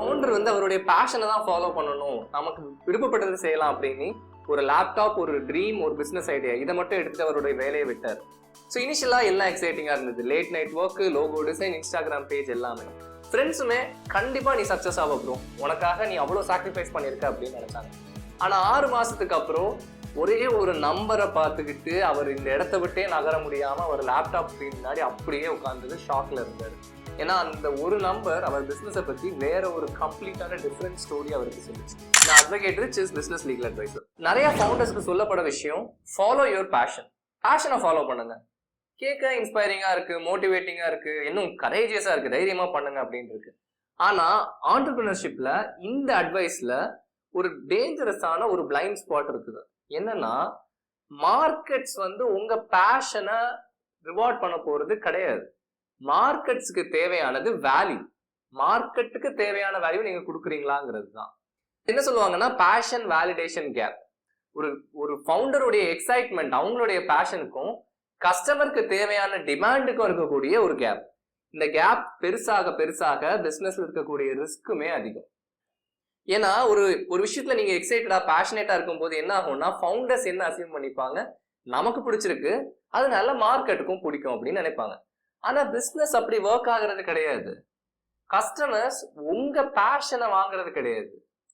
Founder வந்து அவருடைய பேஷனை தான் ஃபாலோ பண்ணணும், நமக்கு விருப்பப்பட்டது செய்யலாம் அப்படின்னு ஒரு லேப்டாப், ஒரு ட்ரீம், ஒரு பிசினஸ் ஐடியா இதை மட்டும் எடுத்துட்டு அவருடைய வேலையை விட்டார். ஸோ இனிஷியலாக எல்லாம் எக்ஸைட்டிங்காக இருந்தது. Late night work, logo design, Instagram page எல்லாமே. ஃப்ரெண்ட்ஸுமே கண்டிப்பாக நீ சக்ஸஸ் ஆக ப்ரோ, உனக்காக நீ அவ்வளோ சாக்ரிஃபைஸ் பண்ணியிருக்க அப்படின்னு நினைச்சாங்க. ஆனால் 6 மாதத்துக்கு அப்புறம் ஒரே ஒரு நம்பரை பார்த்துக்கிட்டு அவர் இந்த இடத்த விட்டே நகர முடியாமல் அவர் லேப்டாப் ஸ்க்ரீன் முன்னாடி அப்படியே உட்காந்துட்டு ஷாக்ல இருந்தார். ஏன்னா அந்த ஒரு நம்பர் அவர் பிஸ்னஸை பற்றி வேற ஒரு கம்ப்ளீட்டான டிஃப்ரெண்ட் ஸ்டோரி அவருக்கு சொல்லிச்சு. நான் advocate rich is business legal adviser. நிறைய ஃபவுண்டர்ஸ்க்கு சொல்லப்பட விஷயம், ஃபாலோ யுவர் பேஷன். பேஷனை ஃபாலோ பண்ணுங்க. கேட்க இன்ஸ்பைரிங்கா இருக்கு, மோட்டிவேட்டிங்கா இருக்கு, இன்னும் கரேஜியஸா இருக்கு, தைரியமா பண்ணுங்க அப்படின்னு இருக்கு. ஆனா ஆண்டர்பிரினர்ஷிப்ல இந்த அட்வைஸ்ல ஒரு டேஞ்சரஸான ஒரு பிளைண்ட் ஸ்பாட் இருக்குது. என்னன்னா, மார்க்கெட்ஸ் வந்து உங்க பேஷனை ரிவார்ட் பண்ண போறது கிடையாது. மார்க்கெட்ஸுக்கு தேவையானது வேல்யூ. மார்க்கெட்டுக்கு தேவையான வேல்யூ நீங்க கொடுக்குறீங்களாங்கிறது தான். என்ன சொல்லுவாங்கன்னா, பேஷன் வேலிடேஷன் கேப். ஒரு ஃபவுண்டருடைய எக்ஸைட்மெண்ட், அவங்களுடைய பேஷனுக்கும் கஸ்டமருக்கு தேவையான டிமாண்டுக்கும் இருக்கக்கூடிய ஒரு கேப். இந்த கேப் பெருசாக பெருசாக பிசினஸ்ல இருக்கக்கூடிய ரிஸ்க்குமே அதிகம். ஏன்னா ஒரு விஷயத்துல நீங்க எக்ஸைட்டடா பேஷனேட்டா இருக்கும் போது என்ன ஆகும்னா, ஃபவுண்டர்ஸ் என்ன அசீவ் பண்ணிப்பாங்க, நமக்கு பிடிச்சிருக்கு, அதனால மார்க்கெட்டுக்கும் பிடிக்கும் அப்படின்னு நினைப்பாங்க. ஆனா பிசினஸ் அப்படி ஒர்க் ஆகுறது கிடையாது. கஸ்டமர்ஸ் உங்க பேஷனை வாங்குறது கிடையாது.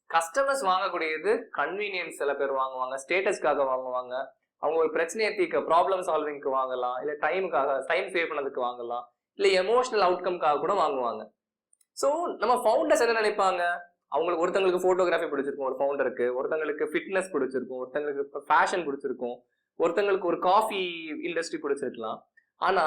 கஸ்டமர்ஸ் வாங்கக்கூடியது கன்வீனியன்ஸ். சில பேர் வாங்குவாங்க, ஸ்டேட்டஸ்க்காக வாங்குவாங்க, அவங்க ஒரு பிரச்சனையை தீர்க்க, ப்ராப்ளம் சால்விங்க்கு வாங்கலாம், இல்ல டைம் சேவ் பண்ணதுக்கு வாங்கலாம், இல்ல எமோஷனல் அவுட்கம்காக கூட வாங்குவாங்க. ஸோ நம்ம ஃபவுண்டர்ஸ் என்ன நினைப்பாங்க, அவங்களுக்கு ஒருத்தங்களுக்கு போட்டோகிராஃபி பிடிச்சிருக்கும், ஒரு ஃபவுண்டருக்கு ஒருத்தங்களுக்கு ஃபிட்னஸ் பிடிச்சிருக்கும், ஒருத்தங்களுக்கு ஃபேஷன் பிடிச்சிருக்கும், ஒருத்தங்களுக்கு ஒரு காஃபி இண்டஸ்ட்ரி பிடிச்சிருக்கலாம். ஆனா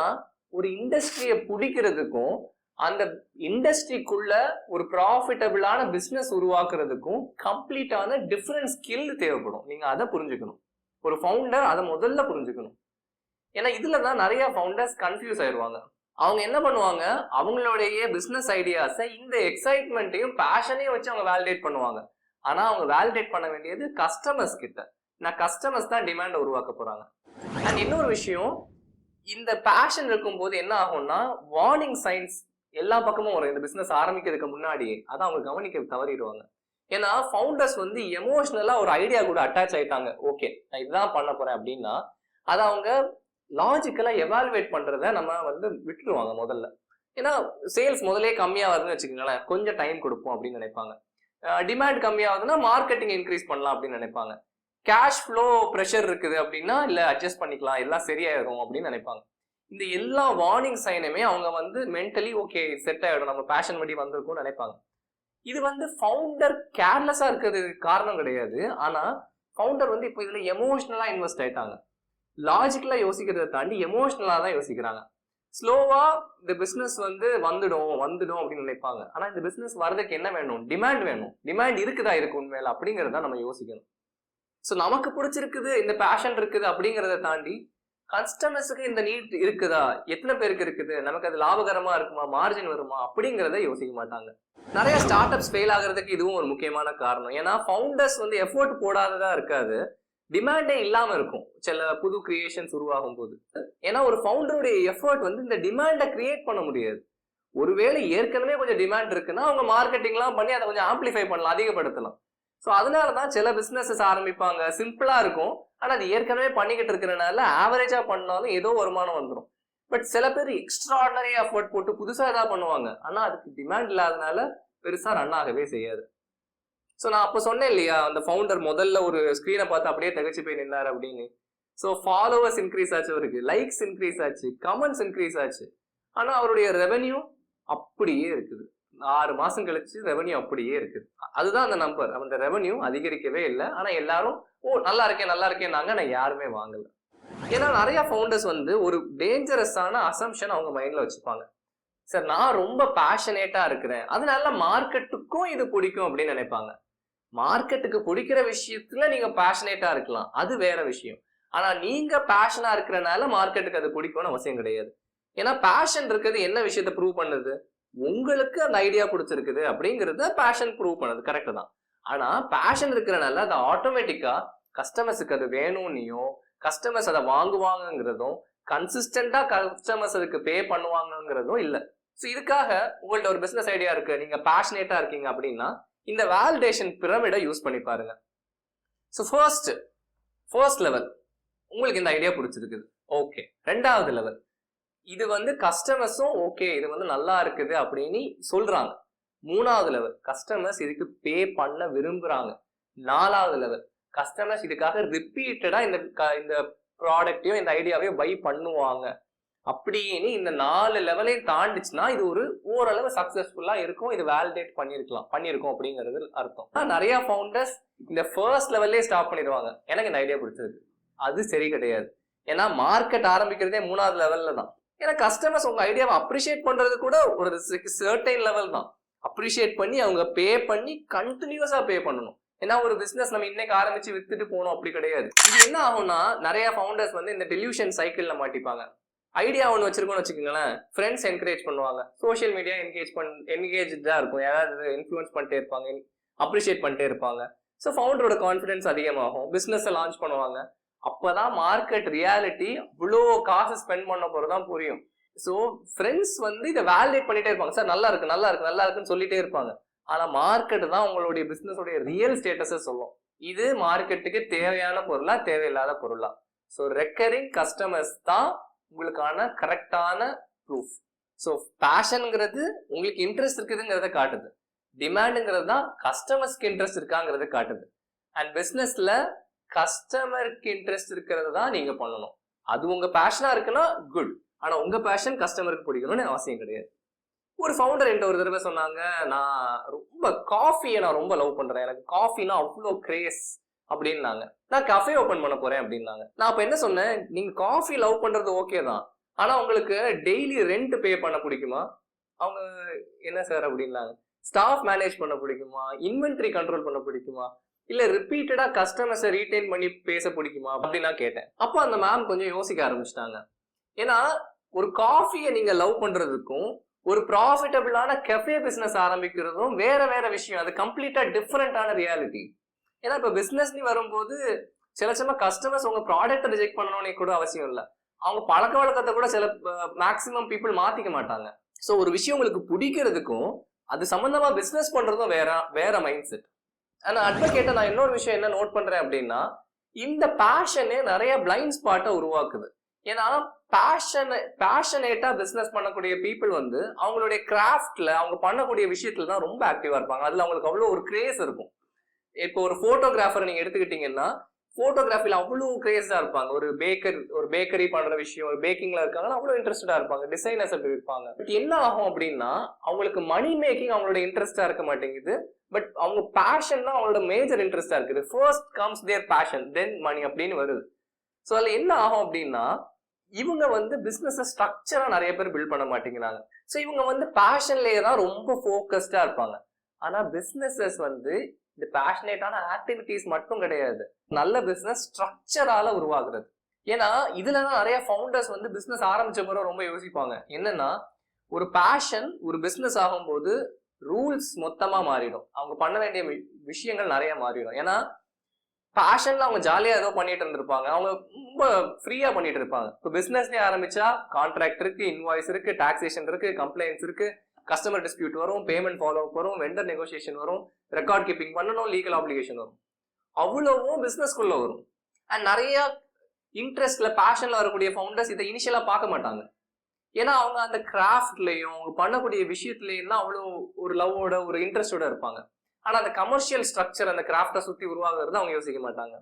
ஒரு இண்டஸ்ட்ரியை பிடிக்கிறதுக்கும் அந்த இண்டஸ்ட்ரிக்குள்ள ஒரு ப்ராஃபிட்டபிளான பிசினஸ் உருவாக்குறதுக்கும் கம்ப்ளீட்டான டிஃப்ரெண்ட் ஸ்கில் தேவைப்படும். நீங்க அதை புரிஞ்சுக்கணும். ஒரு ஃபவுண்டர் அதை முதல்ல புரிஞ்சுக்கணும். ஏன்னா இதுலதான் நிறைய ஃபவுண்டர்ஸ் கன்ஃபியூஸ் ஆயிடுவாங்க. அவங்க என்ன பண்ணுவாங்க, அவங்களுடைய பிசினஸ் ஐடியாஸை இந்த எக்ஸைட்மெண்ட்டையும் பேஷனையும் வச்சு அவங்க வேலிடேட் பண்ணுவாங்க. ஆனா அவங்க வேலிடேட் பண்ண வேண்டியது கஸ்டமர்ஸ் கிட்ட. நான் கஸ்டமர்ஸ் தான் டிமாண்டை உருவாக்க போறாங்க. அண்ட் இன்னொரு விஷயம், இந்த பேஷன் இருக்கும்போது என்ன ஆகும்னா, வார்னிங் சைன்ஸ் எல்லா பக்கமும் வரும். இந்த பிசினஸ் ஆரம்பிக்கிறதுக்கு முன்னாடியே அதை அவங்க கவனிக்க தவறிடுவாங்க. ஏன்னா ஃபவுண்டர்ஸ் வந்து எமோஷனலா ஒரு ஐடியா கூட அட்டாச் ஆயிட்டாங்க. ஓகே, நான் இதுதான் பண்ண போறேன் அப்படின்னா அதை அவங்க லாஜிக்கலா எவாலுவேட் பண்றத நம்ம வந்து விட்டுருவாங்க முதல்ல. ஏன்னா சேல்ஸ் முதலே கம்மியா வருதுன்னு வச்சுக்கோங்களேன், கொஞ்சம் டைம் கொடுப்போம் அப்படின்னு நினைப்பாங்க. டிமாண்ட் கம்மியாகுதுன்னா மார்க்கெட்டிங் இன்க்ரீஸ் பண்ணலாம் அப்படின்னு நினைப்பாங்க. கேஷ் ஃப்ளோ ப்ரெஷர் இருக்குது அப்படின்னா இல்ல அட்ஜஸ்ட் பண்ணிக்கலாம், எல்லாம் சரியாயிடும் அப்படின்னு நினைப்பாங்க. இந்த எல்லா வார்னிங் சைனுமே அவங்க வந்து மென்டலி ஓகே செட் ஆயிடும், நம்ம பேஷன் படி வந்திருக்கும்னு நினைப்பாங்க. இது வந்து ஃபவுண்டர் கேர்லெஸ்ஸா இருக்கிறது காரணம் கிடையாது. ஆனா ஃபவுண்டர் வந்து இப்போ இதுல எமோஷனலா இன்வெஸ்ட் ஆயிட்டாங்க. லாஜிக்கலா யோசிக்கிறத தாண்டி எமோஷனலா தான் யோசிக்கிறாங்க. ஸ்லோவா இந்த பிசினஸ் வந்து வந்துடும் அப்படின்னு நினைப்பாங்க. ஆனா இந்த பிசினஸ் வர்றதுக்கு என்ன வேணும், டிமாண்ட் வேணும். டிமாண்ட் இருக்குதா இருக்கு உண்மையில அப்படிங்கறத நம்ம யோசிக்கணும். ஸோ நமக்கு பிடிச்சிருக்குது, இந்த பேஷன் இருக்குது அப்படிங்கிறத தாண்டி கஸ்டமர்ஸுக்கு இந்த நீட் இருக்குதா, எத்தனை பேருக்கு இருக்குது, நமக்கு அது லாபகரமா இருக்குமா, மார்ஜின் வருமா அப்படிங்கிறத யோசிக்க மாட்டாங்க. நிறைய ஸ்டார்ட் அப்ஸ் ஃபெயில் ஆகிறதுக்கு இதுவும் ஒரு முக்கியமான காரணம். ஏன்னா ஃபவுண்டர்ஸ் வந்து எஃபோர்ட் போடாததா இருக்காது, டிமாண்டே இல்லாம இருக்கும் சில புது கிரியேஷன்ஸ் உருவாகும் போது. ஏன்னா ஒரு ஃபவுண்டருடைய எஃபோர்ட் வந்து இந்த டிமாண்டை கிரியேட் பண்ண முடியாது. ஒருவேளை ஏற்கனவே கொஞ்சம் டிமாண்ட் இருக்குன்னா அவங்க மார்க்கெட்டிங்லாம் பண்ணி அதை கொஞ்சம் ஆம்பிளிஃபை பண்ணலாம், அதிகப்படுத்தலாம். ஸோ அதனாலதான் சில பிசினஸஸ் ஆரம்பிப்பாங்க, சிம்பிளா இருக்கும், ஆனா அது ஏற்கனவே பண்ணிக்கிட்டு இருக்கிறனால ஆவரேஜா பண்ணாலும் ஏதோ வருமானம் வந்துடும். பட் சில பேர் எக்ஸ்ட்ராடனரி எஃபோர்ட் போட்டு புதுசா ஏதாவது பண்ணுவாங்க, ஆனா அதுக்கு டிமாண்ட் இல்லாதனால பெருசா ரன் ஆகவே செய்யாது. ஸோ நான் அப்போ சொன்னேன் இல்லையா, அந்த ஃபவுண்டர் முதல்ல ஒரு ஸ்க்ரீனை பார்த்து அப்படியே தகச்சு போய் நின்னார் அப்படின்னு. ஸோ ஃபாலோவர்ஸ் இன்க்ரீஸ் ஆச்சு, அவருக்கு லைக்ஸ் இன்க்ரீஸ் ஆச்சு, கமெண்ட்ஸ் இன்க்ரீஸ் ஆச்சு, ஆனா அவருடைய ரெவென்யூ அப்படியே இருக்குது. 6 மாசம் கழிச்சு ரெவென்யூ அப்படியே இருக்குது. அதுதான் அந்த நம்பர். அந்த ரெவென்யூ அதிகரிக்கவே இல்லை. ஆனா எல்லாரும் நல்லா இருக்கேன் நாங்க, நான் யாருமே வாங்கல. ஏன்னா நிறைய ஃபவுண்டர்ஸ் வந்து ஒரு டேஞ்சரஸான அசம்ஷன் அவங்க மைண்ட்ல வச்சுப்பாங்க. சார் நான் ரொம்ப பேஷனேட்டா இருக்கிறேன், அதனால மார்க்கெட்டுக்கும் இது பிடிக்கும் அப்படின்னு நினைப்பாங்க. மார்க்கெட்டுக்கு பிடிக்கிற விஷயத்துல நீங்க பேஷனேட்டா இருக்கலாம், அது வேற விஷயம். ஆனா நீங்க பேஷனா இருக்கிறனால மார்க்கெட்டுக்கு அது பிடிக்கும்னு அவசியம் கிடையாது. ஏன்னா பேஷன் இருக்கிறது என்ன விஷயத்த ப்ரூவ் பண்ணுது, உங்களுக்கு அந்த ஐடியா பிடிச்சிருக்குது அப்படிங்கறத பேஷன் ப்ரூவ் பண்ணுது, கரெக்ட் தான். ஆனா பேஷன் இருக்கிறனால அது ஆட்டோமேட்டிக்கா கஸ்டமர்ஸுக்கு அது வேணும்னையும், கஸ்டமர்ஸ் அதை வாங்குவாங்கிறதும், கன்சிஸ்டண்டா கஸ்டமர்ஸ் அதுக்கு பே பண்ணுவாங்கிறதும் இல்லை. ஸோ இதுக்காக உங்கள்ட்ட ஒரு பிசினஸ் ஐடியா இருக்கு, நீங்க பேஷனேட்டா இருக்கீங்க அப்படின்னா இந்த வேலிடேஷன் பிரமிடை யூஸ் பண்ணி பாருங்க. ஸோ ஃபர்ஸ்ட் லெவல் உங்களுக்கு இந்த ஐடியா பிடிச்சிருக்குது, ஓகே. ரெண்டாவது லெவல் இது வந்து கஸ்டமர்ஸும் ஓகே இது வந்து நல்லா இருக்குது அப்படின்னு சொல்றாங்க. மூணாவது லெவல் கஸ்டமர்ஸ் இதுக்கு பே பண்ண விரும்புறாங்க. நாலாவது லெவல் கஸ்டமர்ஸ் இதுக்காக ரிப்பீட்டடா இந்த ப்ராடக்டையும் இந்த ஐடியாவையும் பை பண்ணுவாங்க. அப்படின்னு இந்த 4 லெவலையும் தாண்டிச்சுன்னா இது ஒரு ஓரளவு சக்சஸ்ஃபுல்லா இருக்கும், இது வேலிடேட் பண்ணிருக்கோம் அப்படிங்கிறது அர்த்தம். நிறைய ஃபவுண்டர்ஸ் இந்த ஃபர்ஸ்ட் லெவல்லே ஸ்டாப் பண்ணிடுவாங்க, எனக்கு இந்த ஐடியா பிடிச்சிருக்கு. அது சரி கிடையாது. ஏன்னா மார்க்கெட் ஆரம்பிக்கிறதே 3வது லெவல்ல தான். ஏன்னா கஸ்டமர்ஸ் உங்க ஐடியாவை அப்ரிஷியேட் பண்றது கூட ஒரு சர்டைன் லெவல் தான். அப்ரிஷியேட் பண்ணி அவங்க பே பண்ணி கண்டினியூஸா பே பண்ணணும். ஏன்னா ஒரு பிசினஸ் நம்ம இன்னைக்கு ஆரம்பிச்சு வித்துட்டு போனோம் அப்படி கிடையாது. இது என்ன ஆகும்னா நிறைய ஃபவுண்டர்ஸ் வந்து இந்த டெலியூஷன் சைக்கிள்ல மாட்டிப்பாங்க. ஐடியா ஒன்று வச்சிருக்கோம்னு வச்சுக்கோங்களேன், ஃப்ரெண்ட்ஸ் என்கரேஜ் பண்ணுவாங்க, சோஷியல் மீடியா என்கேஜா இருக்கும், யாராவது இன்ஃப்ளூயன்ஸ் பண்ணிட்டே இருப்பாங்க, அப்ரிஷியேட் பண்ணிட்டே இருப்பாங்க. ஸோ ஃபவுண்டரோட கான்ஃபிடன்ஸ் அதிகமாகும், பிசினஸ் லான்ச் பண்ணுவாங்க. அப்பதான் மார்க்கெட் ரியாலிட்டி இவ்வளோ காசு ஸ்பெண்ட் பண்ண போறதான் புரியும். ஸோ ஃப்ரெண்ட்ஸ் வந்து இதை வேலிடேட் பண்ணிட்டே இருப்பாங்க, சார் நல்லா இருக்குன்னு சொல்லிட்டே இருப்பாங்க. ஆனா மார்க்கெட் தான் உங்களுடைய பிசினஸோடைய ரியல் ஸ்டேட்டஸை சொல்லும், இது மார்க்கெட்டுக்கு தேவையான பொருளா தேவையில்லாத பொருளா. ஸோ ரெக்கரிங் கஸ்டமர்ஸ் தான் உங்களுக்கான கரெக்டான ப்ரூஃப். ஸோ பேஷன்ங்கிறது உங்களுக்கு இன்ட்ரெஸ்ட் இருக்குதுங்கிறத காட்டுது, டிமாண்டுங்கிறது தான் கஸ்டமர்ஸ்க்கு இன்ட்ரெஸ்ட் இருக்காங்கிறத காட்டுது. அண்ட் பிசினஸ்ல கஸ்டமருக்கு இன்ட்ரெஸ்ட் இருக்கிறது தான் நீங்க பண்ணணும். அது உங்க பேஷனா இருக்குன்னா குட், ஆனா உங்க பேஷன் கஸ்டமருக்கு பிடிக்கணும்னு அவசியம் கிடையாது. ஒரு ஃபவுண்டர் என்கிட்ட ஒரு தடவை சொன்னாங்க, நான் ரொம்ப காஃபியை ரொம்ப லவ் பண்றேன், எனக்கு காஃபினா அவ்வளோ கிரேஸ் அப்படின்னாங்க. நான் கஃபே ஓபன் பண்ண போறேன் அப்படின்னாங்க. நான் அப்ப என்ன சொன்னேன், நீங்க காஃபி லவ் பண்றது ஓகே தான், ஆனா உங்களுக்கு டெய்லி ரெண்ட் பே பண்ண பிடிக்குமா? அவங்க என்ன சார் அப்படின்னாங்க. ஸ்டாஃப் மேனேஜ் பண்ண பிடிக்குமா, இன்வென்ட்ரி கண்ட்ரோல் பண்ண பிடிக்குமா, இல்ல ரிப்பீட்டடா கஸ்டமர்ஸை ரீட்டைன் பண்ணி பேச பிடிக்குமா அப்படின்னு நான் கேட்டேன். அப்போ அந்த மேம் கொஞ்சம் யோசிக்க ஆரம்பிச்சிட்டாங்க. ஏன்னா ஒரு காஃபியை நீங்க லவ் பண்றதுக்கும் ஒரு ப்ராஃபிட்டபிளான கெஃபே பிசினஸ் ஆரம்பிக்கிறதும் வேற வேற விஷயம், அது கம்ப்ளீட்டா டிஃபரெண்டான ரியாலிட்டி. ஏன்னா இப்ப பிசினஸ்னு வரும்போது சில சமயம் கஸ்டமர்ஸ் உங்க ப்ராடக்ட்டை ரிஜெக்ட் பண்ணணும்னு கூட அவசியம் இல்லை, அவங்க பழக்க வழக்கத்தை கூட சில மேக்சிமம் பீப்புள் மாத்திக்க மாட்டாங்க. ஸோ ஒரு விஷயம் உங்களுக்கு பிடிக்கிறதுக்கும் அது சம்பந்தமா பிசினஸ் பண்றதும் வேற மைண்ட் செட். ஆனா அட்வொகேட்டை நான் இன்னொரு விஷயம் என்ன நோட் பண்றேன் அப்படின்னா, இந்த பேஷனே நிறைய பிளைண்ட் ஸ்பாட்டை உருவாக்குது. ஏன்னா பேஷனேட்டா பிசினஸ் பண்ணக்கூடிய பீப்புள் வந்து அவங்களுடைய கிராஃப்ட்ல அவங்க பண்ணக்கூடிய விஷயத்துல தான் ரொம்ப ஆக்டிவா இருப்பாங்க, அதுல அவங்களுக்கு அவ்வளவு ஒரு கிரேஸ் இருக்கும். இப்போ ஒரு போட்டோகிராஃபர் நீங்க எடுத்துக்கிட்டீங்கன்னா போட்டோகிராஃபில அவ்வளவு கிரேஸா இருப்பாங்க. ஒரு பேக்கரி பண்ற விஷயம், ஒரு பேக்கிங்ல இருக்காங்கன்னா அவ்வளவு இன்ட்ரெஸ்டடா இருப்பாங்க, டிசைனர்ஸ் அப்படி இருப்பாங்க. பட் என்ன ஆகும் அப்படின்னா அவங்களுக்கு மணி மேக்கிங் அவங்களோட இன்ட்ரெஸ்டா இருக்க மாட்டேங்குது, பட் அவங்க பேஷன் தான் அவங்களோட மேஜர் இன்ட்ரெஸ்டா இருக்குது. ஃபர்ஸ்ட் கம்ஸ் தேர் பேஷன் தென் மணி அப்படின்னு வருது. ஸோ அதுல என்ன ஆகும் அப்படின்னா இவங்க வந்து பிசினஸ் ஸ்ட்ரக்சரா நிறைய பேர் பில்ட் பண்ண மாட்டேங்கிறாங்க. ஸோ இவங்க வந்து பேஷன்லேயே தான் ரொம்ப ஃபோக்கஸ்டா இருப்பாங்க. ஆனா பிசினஸஸ் வந்து இந்த பேஷனேட்டான ஆக்டிவிட்டிஸ் மட்டும் கிடையாது, நல்ல பிசினஸ் ஸ்ட்ரக்சரால உருவாகுறது. ஏன்னா இதுலதான் நிறைய ஃபவுண்டர்ஸ் வந்து பிசினஸ் ஆரம்பிச்ச பிறகு ரொம்ப யோசிப்பாங்க. என்னன்னா ஒரு பேஷன் ஒரு பிசினஸ் ஆகும்போது ரூல்ஸ் மொத்தமா மாறிடும், அவங்க பண்ண வேண்டிய விஷயங்கள் நிறைய மாறிடும். ஏன்னா பேஷன்ல அவங்க ஜாலியா ஏதோ பண்ணிட்டு இருந்திருப்பாங்க, அவங்க ரொம்ப ஃப்ரீயா பண்ணிட்டு இருப்பாங்க. இப்போ பிசினஸ்லயே ஆரம்பிச்சா கான்ட்ராக்ட் இருக்கு, இன்வாய்ஸ் இருக்கு, டாக்ஸேஷன் இருக்கு, கம்ப்ளைண்ட்ஸ் இருக்கு, கஸ்டமர் டிஸ்பியூட் வரும், பேமெண்ட் ஃபாலோ அப் வரும், வெண்டர் நெகோசியேஷன் வரும், ரெக்கார்ட் கீப்பிங் பண்ணணும், லீகல் ஆப்ளிகேஷன் வரும், அவ்வளவும் பிசினஸ்க்குள்ள வரும். அண்ட் நிறைய இன்ட்ரெஸ்ட்ல பேஷன்ல வரக்கூடிய ஃபவுண்டர்ஸ் இதை இனிஷியலா பார்க்க மாட்டாங்க. ஏன்னா அவங்க அந்த கிராஃப்ட்லயும் அவங்க பண்ணக்கூடிய விஷயத்துலயும் தான் அவ்வளோ ஒரு லவ்வோட ஒரு இன்ட்ரெஸ்டோட இருப்பாங்க. ஆனா அந்த கமர்ஷியல் ஸ்ட்ரக்சர் அந்த கிராஃப்டை சுத்தி உருவாகிறது அவங்க யோசிக்க மாட்டாங்க.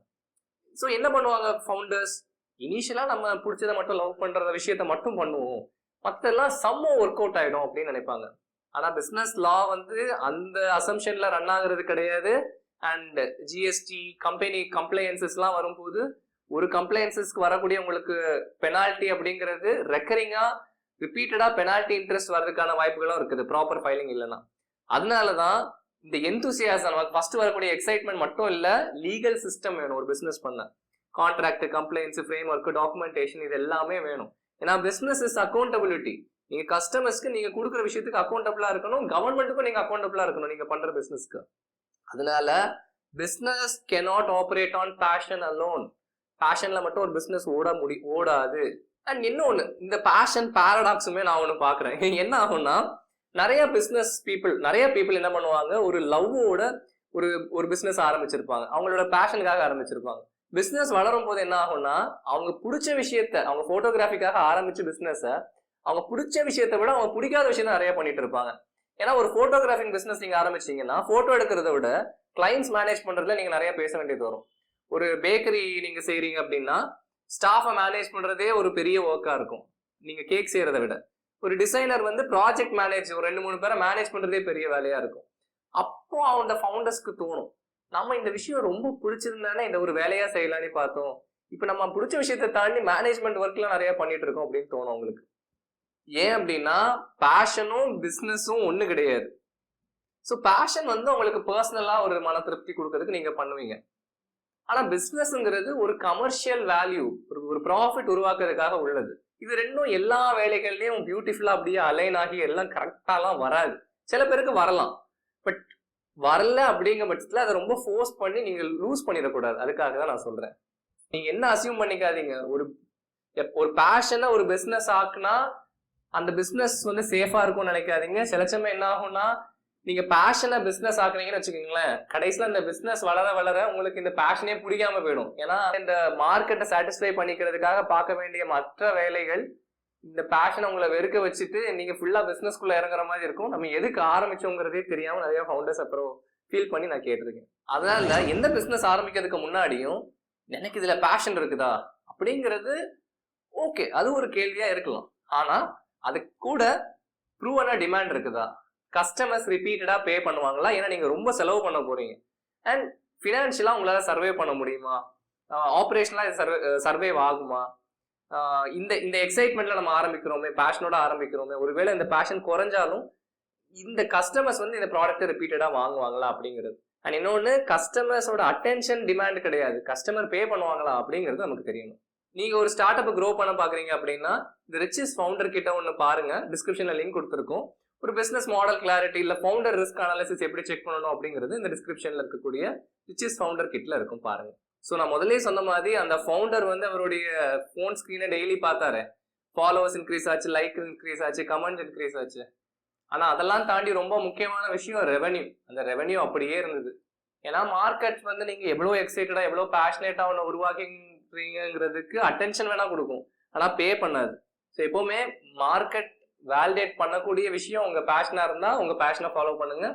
ஸோ என்ன பண்ணுவாங்க ஃபவுண்டர்ஸ், இனிஷியலா நம்ம பிடிச்சதை மட்டும் லவ் பண்ற விஷயத்த மட்டும் பண்ணுவோம், மற்றெல்லாம் சம்மோ ஒர்க் அவுட் ஆயிடும் அப்படின்னு நினைப்பாங்க. ஆனா பிசினஸ் லா வந்து அந்த அசம்ஷன்ல ரன் ஆகுறது கிடையாது. அண்ட் ஜிஎஸ்டி கம்பெனி கம்ப்ளைன்சஸ்லாம் வரும்போது ஒரு கம்ப்ளைன்சஸ்க்கு வரக்கூடிய உங்களுக்கு பெனால்ட்டி அப்படிங்கிறது ரெக்கரிங்கா ரிப்பீட்டடா பெனால்ட்டி இன்ட்ரெஸ்ட் வர்றதுக்கான வாய்ப்புகளும் இருக்குது ப்ராப்பர் ஃபைலிங் இல்லைன்னா. அதனாலதான் இந்த எந்தூசியாசம் நமக்கு ஃபர்ஸ்ட் வரக்கூடிய எக்ஸைட்மெண்ட் மட்டும் இல்ல, லீகல் சிஸ்டம் வேணும் ஒரு பிசினஸ் பண்ண. Contract, complaints, frame work, documentation இது எல்லாமே வேணும். ஏன்னா பிசினஸ் இஸ் அக்கௌண்டபிலிட்டி. நீங்க கஸ்டமர்ஸ்க்கு நீங்க கொடுக்குற விஷயத்துக்கு அக்கௌண்டபிளா இருக்கணும், கவர்மெண்ட்டுக்கும் நீங்க அக்கௌண்டபிளா இருக்கணும் நீங்க பண்ற பிசினஸ்க்கு. அதனால business cannot operate on passion alone. பேஷன்ல மட்டும் ஒரு பிசினஸ் ஓடாது. அண்ட் இன்னொன்னு, இந்த பேஷன் பாரடாக்ஸுமே நான் ஒண்ணு பாக்குறேன். என்ன ஆகும்னா, நிறைய பீப்புள் என்ன பண்ணுவாங்க, ஒரு லவ்வோட ஒரு ஒரு பிசினஸ் ஆரம்பிச்சிருப்பாங்க. அவங்களோட பேஷனுக்காக ஆரம்பிச்சிருப்பாங்க. பிசினஸ் வளரும் போது என்ன ஆகும்னா, அவங்க பிடிச்ச விஷயத்த, அவங்க போட்டோகிராஃபிக்காக ஆரம்பிச்ச பிசினஸ அவங்க பிடிச்ச விஷயத்தை விட அவங்க பிடிக்காத விஷயம் தான் நிறைய பண்ணிட்டு இருப்பாங்க. ஏன்னா ஒரு போட்டோகிராஃபிங் பிசினஸ் நீங்க ஆரம்பிச்சீங்கன்னா, போட்டோ எடுக்கிறத விட கிளைண்ட்ஸ் மேனேஜ் பண்றதுல நீங்க நிறைய பேச வேண்டியது வரும். ஒரு பேக்கரி நீங்க செய்றீங்க அப்படின்னா, ஸ்டாஃபை மேனேஜ் பண்றதே ஒரு பெரிய ஒர்க்கா இருக்கும், நீங்க கேக் செய்யறதை விட. ஒரு டிசைனர் வந்து ப்ராஜெக்ட் மேனேஜ், ஒரு 2-3 பேரை மேனேஜ் பண்றதே பெரிய வேலையா இருக்கும். அப்போ அந்த ஃபவுண்டர்ஸ்க்கு தோணும், நம்ம இந்த விஷயம் ரொம்ப பிடிச்சிருந்தானே இந்த ஒரு வேலையா செய்யலான்னு பார்த்தோம், இப்ப நம்ம பிடிச்ச விஷயத்தை தாண்டி மேனேஜ்மெண்ட் ஒர்க்லாம் நிறைய பண்ணிட்டு இருக்கோம் அப்படின்னு தோணும் உங்களுக்கு. ஏன் அப்படின்னா, பேஷனும் பிசினஸும் ஒண்ணு கிடையாது. ஸோ பேஷன் வந்து உங்களுக்கு பர்சனலா ஒரு மன திருப்தி கொடுக்கறதுக்கு நீங்க பண்ணுவீங்க. ஆனா பிசினஸ்ங்கிறது ஒரு கமர்ஷியல் வேல்யூ, ஒரு ப்ராஃபிட் உருவாக்குறதுக்காக உள்ளது. இது ரெண்டும் எல்லா வேலைகள்லயும் பியூட்டிஃபுல்லா அப்படியே அலைன் ஆகி எல்லாம் கரெக்டாலாம் வராது. சில பேருக்கு வரலாம், பட் வரல அப்படிங்கிற பட்சத்துல அதை ரொம்ப ஃபோர்ஸ் பண்ணி நீங்க லூஸ் பண்ணிடக்கூடாது. அதுக்காக தான் நான் சொல்றேன். நீங்க என்ன அசியூம் பண்ணிக்காதீங்க, ஒரு பேஷனை ஒரு பிசினஸ் ஆக்குனா அந்த பிசினஸ் வந்து சேஃபா இருக்கும்னு நினைக்காதீங்க. சில சமயம் என்ன ஆகும்னா, நீங்க பேஷனை பிசினஸ் ஆக்குறீங்கன்னு வச்சுக்கோங்களேன், கடைசியில இந்த பிசினஸ் வளர வளர உங்களுக்கு இந்த பேஷனே பிடிக்காம போயிடும். ஏன்னா இந்த மார்க்கெட்டை சாட்டிஸ்ஃபை பண்ணிக்கிறதுக்காக பார்க்க வேண்டிய மற்ற வேலைகள் இந்த பேஷனை உங்களை வெறுக்க வச்சுட்டு நீங்க ஃபுல்லா பிசினஸ்குள்ள இறங்குற மாதிரி இருக்கும். நம்ம எதுக்கு ஆரம்பிச்சோங்கிறதே தெரியாம நிறைய ஃபவுண்டர்ஸ் அப்புறம் ஃபீல் பண்ணி நான் கேட்டிருக்கேன். அதனால எந்த பிசினஸ் ஆரம்பிக்கிறதுக்கு முன்னாடியும் எனக்கு இதுல பேஷன் இருக்குதா அப்படிங்கிறது ஓகே, அது ஒரு கேள்வியா இருக்கலாம். ஆனா அது கூட ப்ரூவனா டிமாண்ட் இருக்குதா, கஸ்டமர்ஸ் ரிப்பீட்டடா பே பண்ணுவாங்களா, ஏன்னா நீங்க ரொம்ப செலவு பண்ண போறீங்க, அண்ட் ஃபினான்ஷியலா உங்களால சர்வே பண்ண முடியுமா, ஆப்ரேஷனலா சர்வே ஆகுமா, இந்த எக்ஸைட்மெண்ட்ல நம்ம ஆரம்பிக்கிறோமே, பேஷனோட ஆரம்பிக்கிறோமே, ஒருவேளை இந்த பேஷன் குறைஞ்சாலும் இந்த கஸ்டமர்ஸ் வந்து இந்த ப்ராடக்ட்டை ரிப்பீட்டடா வாங்குவாங்களா அப்படிங்கிறது. அண்ட் இன்னொன்னு, கஸ்டமர்ஸோட அட்டென்ஷன் டிமாண்ட் கிடையாது, கஸ்டமர் பே பண்ணுவாங்களா அப்படிங்கிறது நமக்கு தெரியணும். நீங்க ஒரு ஸ்டார்ட் அப் க்ரோ பண்ண பாக்குறீங்க அப்படின்னா, இந்த ரிச்சஸ் ஃபவுண்டர் கிட்ட ஒன்னு பாருங்க, டிஸ்கிரிப்ஷன்ல லிங்க் கொடுத்துருக்கோம். ஒரு பிசினஸ் மாடல் கிளாரிட்டி இல்ல ஃபவுண்டர் ரிஸ்க் அனாலிசிஸ் எப்படி செக் பண்ணணும் அப்படிங்கிறது இந்த டிஸ்கிரிப்ஷன்ல இருக்கக்கூடிய ரிச்சஸ் ஃபவுண்டர் கிட்ல இருக்கும், பாருங்க. ஸோ நான் முதலே சொன்ன மாதிரி அந்த ஃபவுண்டர் வந்து அவருடைய ஃபோன் ஸ்கிரீனை டெய்லி பார்த்தாரு, ஃபாலோவர்ஸ் இன்க்ரீஸ் ஆச்சு, லைக் இன்க்ரீஸ் ஆச்சு, கமெண்ட் இன்க்ரீஸ் ஆச்சு. ஆனா அதெல்லாம் தாண்டி ரொம்ப முக்கியமான விஷயம் ரெவென்யூ. அந்த ரெவென்யூ அப்படியே இருந்தது. ஏன்னா மார்க்கெட் வந்து நீங்க எவ்வளவு எக்ஸைட்டடா எவ்வளவு பேஷனேட்டா ஒன்று உருவாக்கிங்கிறதுக்கு அட்டென்ஷன் வேணா கொடுக்கும், ஆனா பே பண்ணாது. ஸோ எப்பவுமே மார்க்கெட் வேலிடேட் பண்ணக்கூடிய விஷயம் உங்க பேஷனா இருந்தா உங்க பேஷனை ஃபாலோ பண்ணுங்க.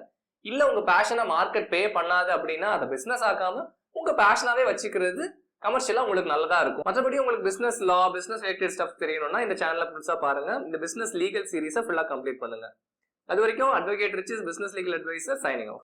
இல்ல உங்க பேஷனை மார்க்கெட் பே பண்ணாது அப்படின்னா அதை பிசினஸ் ஆக்காம உங்க பேஷனாவே வச்சுக்கிறது கமர்ஷியலா உங்களுக்கு நல்லதா இருக்கும். மற்றபடி உங்களுக்கு பிசினஸ் லா, பிசினஸ் ரிலேட்டட் ஸ்டஃப் தெரியணும்னா இந்த சேனலை புதுசா பாருங்க. இந்த பிசினஸ் லீகல் சீரீஸை ஃபுல்லா கம்ப்ளீட் பண்ணுங்க. அது வரைக்கும் advocate riches business legal adviser signing of.